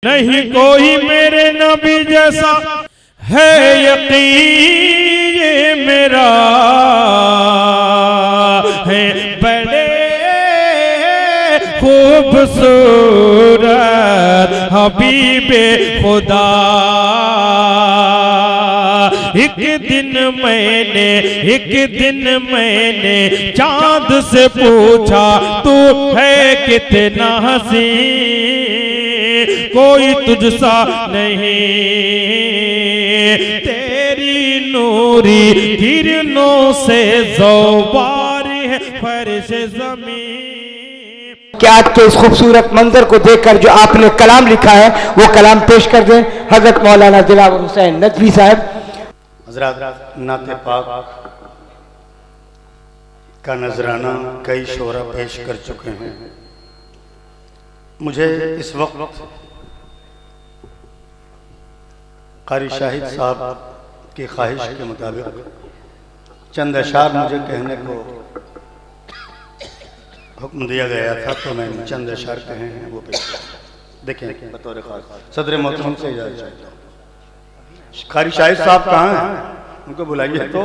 نہیں کوئی میرے نبی جیسا ہے یقین یہ میرا ہے بڑے خوبصورت حبیب خدا ایک دن میں نے چاند سے پوچھا تو ہے کتنا حسین کوئی تجھ سا نہیں تیری نوری کرنوں سے زوبار ہے فرش زمین کہ آج کے اس خوبصورت منظر کو دیکھ کر جو آپ نے کلام لکھا ہے وہ کلام پیش کر دیں حضرت مولانا دلاور حسین ندوی صاحب۔ حضرات نعت پاک کا نذرانہ کئی شعراء پیش کر چکے ہیں، مجھے اس وقت قاری شاہد صاحب کی خواہش کے مطابق چند اشعار مجھے کہنے کو حکم دیا گیا تھا تو میں نے چند اشعار کہے ہیں وہ پیش دیکھیں بطور خاص صدر محترم سے اجازت چاہتا ہوں۔ قاری شاہد صاحب کہاں ہیں؟ ان کو بلائیے تو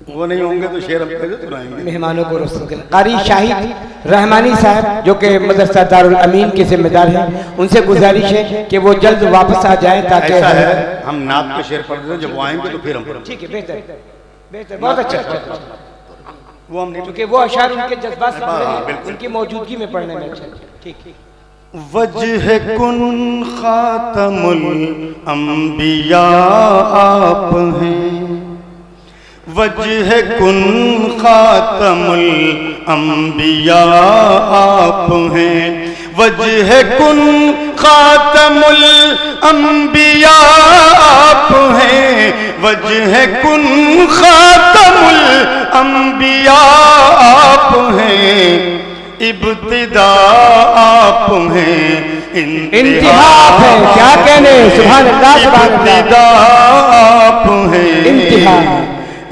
وہ نہیں ہوں گے تو شعر ہم کیسے سنائیں گے؟ مہمانوں کو رسول کریں۔ قاری شاہد رحمانی صاحب جو کہ مدرسہ دارالامین کے ذمہ دار ہیں، ان سے گزارش ہے کہ وہ جلد واپس آ جائیں تاکہ ایسا ہے ہم نعت کے شعر پڑھ دیں جب وہ آئیں گے تو پھر ہم پڑھیں گے۔ ٹھیک ہے بہتر بہت اچھا وہ ہم نہیں کیونکہ وہ اشعار ان کے جذبات سے ان کی موجودگی میں پڑھنے میں اچھا ٹھیک وجہ کن خاتم الانبیاء آپ ہیں، وجہ کن خاتم الانبیاء آپ ہیں، وجہ کن خاتم الانبیاء آپ ہیں، وجہ کن خاتم الانبیاء آپ ہیں، ابتدا آپ ہیں انتہا ہے کیا کہنے سبحان اللہ سبحان اللہ ابتدا آپ ہیں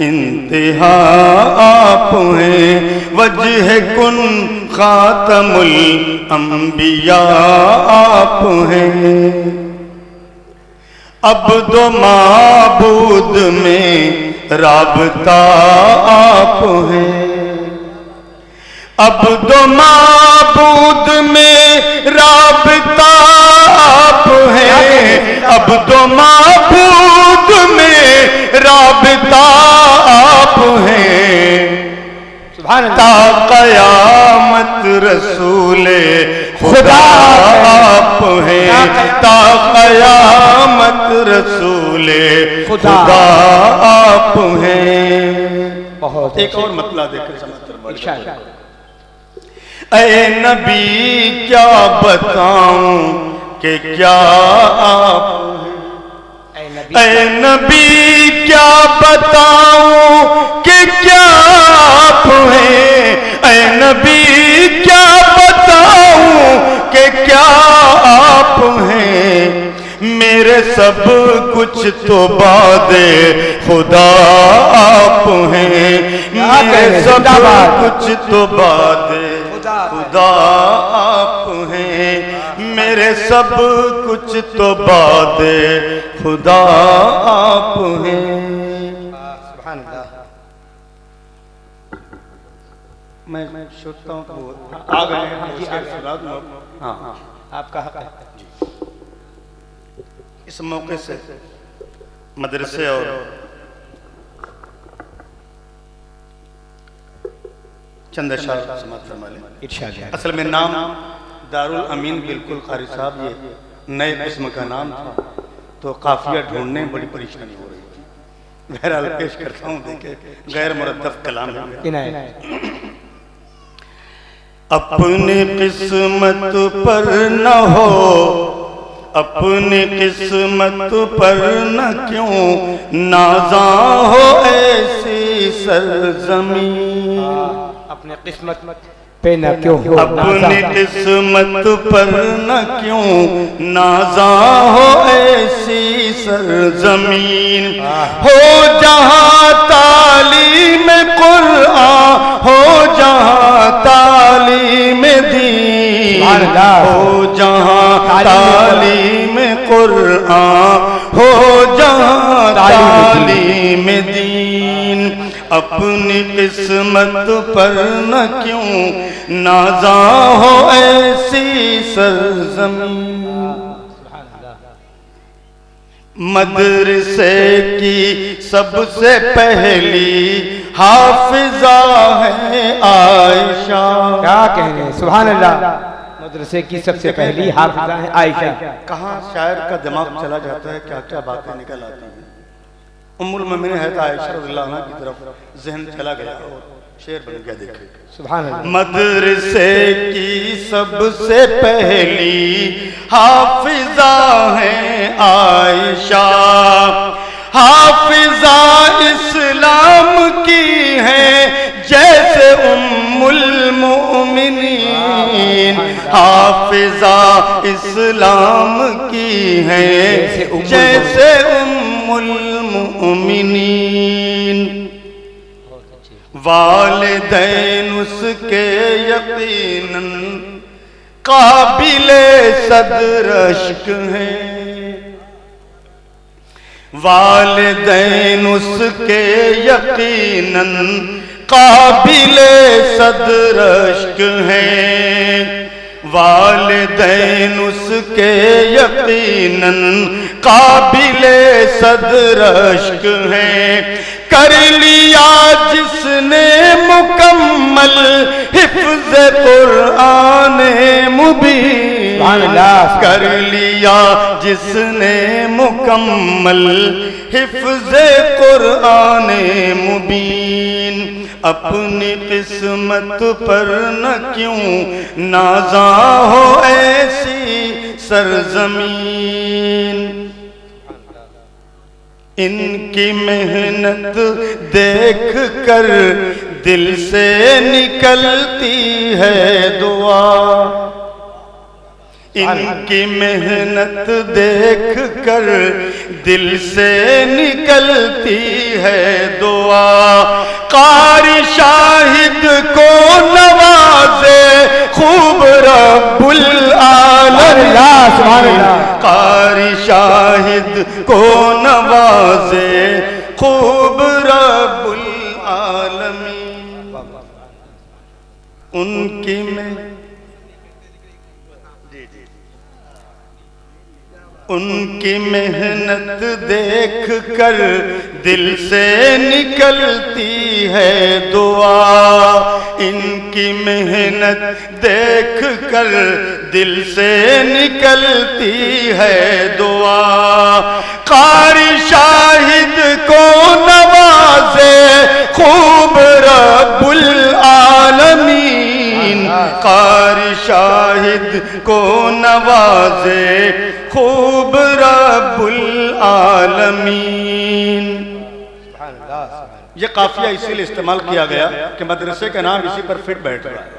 انتہا آپ ہیں، وجہ کن خاتم الانبیاء آپ ہیں، عبد و معبود میں رابطہ آپ ہیں، عبد و معبود میں رابطہ آپ ہیں، عبد و معبود میں رابطہ آپ ہیں، تا قیامت رسول خدا آپ ہیں، تا قیامت رسول خدا آپ ہیں۔ ایک اور مطلع دیکھ کر سمجھ کر اے نبی کیا بتاؤں کہ کیا آپ ہیں، اے نبی کیا بتاؤں کہ کیا آپ ہیں، اے نبی کیا بتاؤں کہ کیا آپ ہیں، میرے سب کچھ تو باد خدا آپ ہیں، میرے سب کچھ تو باد خدا آپ ہیں، میرے سب کچھ تو باد خدا آپ ہیں۔ سبحان اللہ۔ میں سوچتا ہوں کہ وہ آ گئے ہیں ہاں آپ کا حق ہے۔ اس موقع سے مدرسے اور چند اشعار سماعت فرما لیں۔ اصل میں نام دارالامین بالکل قاری صاحب یہ نئے قسم کا نام تھا تو قافیہ ڈھونڈنے میں بڑی پریشانی ہو رہی تھی، بہرحال پیش کرتا ہوں دیکھیں غیر مرتب کلام ہے۔ اپنی قسمت پر نہ ہو، اپنی قسمت پر نہ کیوں نازاں ہو ایسی سرزمین، اپنے قسمت پہ نہ کیوں اپنی قسمت پر نہ کیوں نازاں ہو ایسی سرزمین، ہو جہاں تعلیم قرآن، ہو جہاں تعلیم دین، سبحان اللہ. ہو جہاں تعلیم قرآن، ہو جہاں تعلیم دین، اپنی قسمت پر نہ کیوں نازاں ہو ایسی سرزمین. مدرسے کی سب سے پہلی حافظہ ہے عائشہ. کیا کہنے ہیں، سبحان اللہ. مدرسے کی سب سے پہلی حافظہ ہے عائشہ. کہاں شاعر کا دماغ چلا جاتا ہے، کیا کیا باتیں نکل آتی ہیں. ام المومنین حضرت عائشہ رضی اللہ عنہ کی طرف ذہن چلا گیا اور شعر بن گیا. دیکھیں سبحان اللہ. مدرسے کی سب سے پہلی حافظہ ہے عائشہ، حافظہ اسلام کی ہے جیسے ام المؤمنین، حافظہ اسلام کی ہے جیسے ام المؤمنین. والدین اس کے یقیناً قابل صدر اشک ہیں، والدین اس کے یقیناً قابل صدر اشک ہیں، والدین اس کے یقیناً قابل صدر اشک ہیں. کر لیا جس نے مکمل حفظ قرآن مبین، کر لیا جس نے مکمل حفظ قرآن مبین، اپنی قسمت پر نہ کیوں نازاں ہو ایسی سرزمین. ان کی محنت دیکھ کر دل سے نکلتی ہے دعا، ان کی محنت دیکھ کر دل سے نکلتی ہے دعا. قاری شاہد کو نوازے خوب رب العالمین، قاری شاہد کو نوازے خوب رب العالمین. ان کی میں ان کی محنت دیکھ کر دل سے نکلتی ہے دعا، ان کی محنت دیکھ کر دل سے نکلتی ہے دعا. قاری شاہد کو نوازے خوب رب العالمین، قاری شاہد کو نوازے خوب رب العالمین. یہ قافیہ اسی لیے استعمال کیا گیا کہ مدرسے کا نام اسی پر فٹ بیٹھ رہا ہے.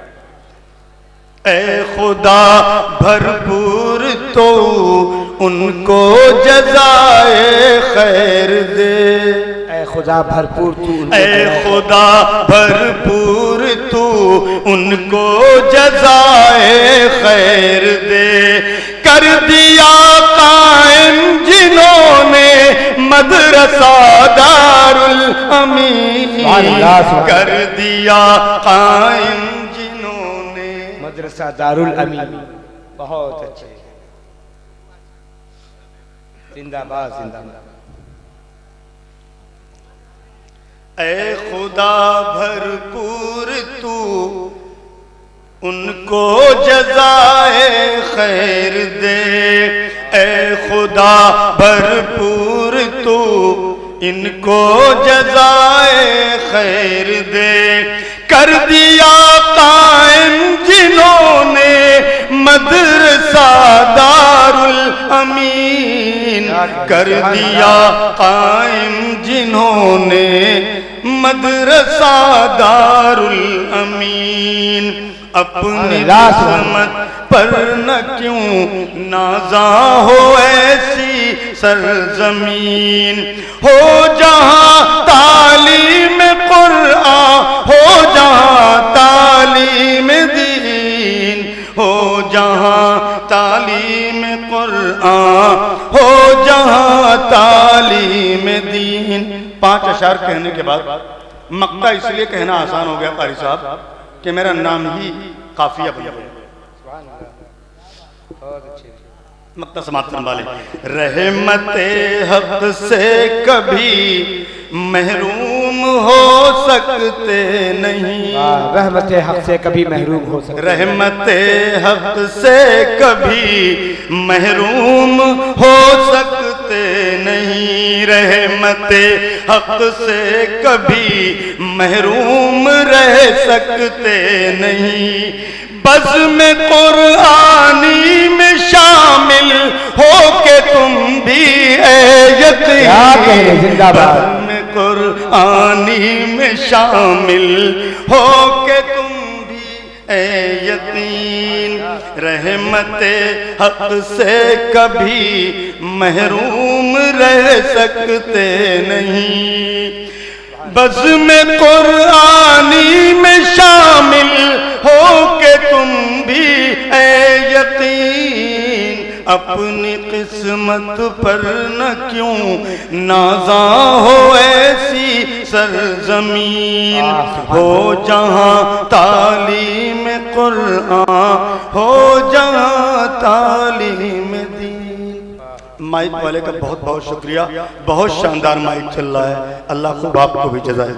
اے خدا بھرپور تو ان کو جزائے خیر دے، اے خدا بھرپور تو، اے خدا بھرپور تو ان کو جزائے خیر دے. کر دیا قائم جنہوں نے مدرسہ دارالامین، کر دیا قائم جنہوں نے مدرسہ دارالامین. بہت اچھے، زندہ باد زندہ باد. اے خدا بھرپور تو ان کو جزائے خیر دے، اے خدا بھرپور تو ان کو جزائے خیر دے. کر دیا قائم جنہوں نے مدرسہ دارالامین، کر دیا قائم جنہوں نے مدرسہ دارالامین. اپنی قسمت پر نہ کیوں نازاں ہو ایسی سرزمین، ہو جہاں تعلیم قرآن، ہو جہاں تعلیم دین، ہو قرآن ہو جہاں تعلیم دین. 5 اشعار کہنے کے بعد مقطع اس لیے کہنا آسان ہو گیا قاری صاحب کہ میرا نام ہی قافیہ بن گیا. مقطع سماعت فرمائے. رحمت حق سے کبھی محروم ہو سکتے نہیں. رحمت حق سے کبھی محروم ہو سکتے. رحمت حق سے کبھی محروم ہو سکتے نہیں. رحمت حق سے کبھی محروم رہ سکتے نہیں. بزم قرآنی میں شامل ہو کے تم بھی اے یتیم. زندہ باد. بزم قرآنی میں شامل ہو کے تم بھی اے یتیم. رحمت حق سے کبھی محروم رہ سکتے نہیں. بزم قرآنی میں شامل ہو کے تم بھی اے یقین. اپنی قسمت پر نہ کیوں نازاں ہو ایسی سرزمین. ہو جہاں تعلیم قرآن ہو جہاں تعلیم دین. مائک والے کا بہت بہت شکریہ. بہت شاندار مائک چل رہا ہے. اللہ خوب آپ کو بھی جزائے.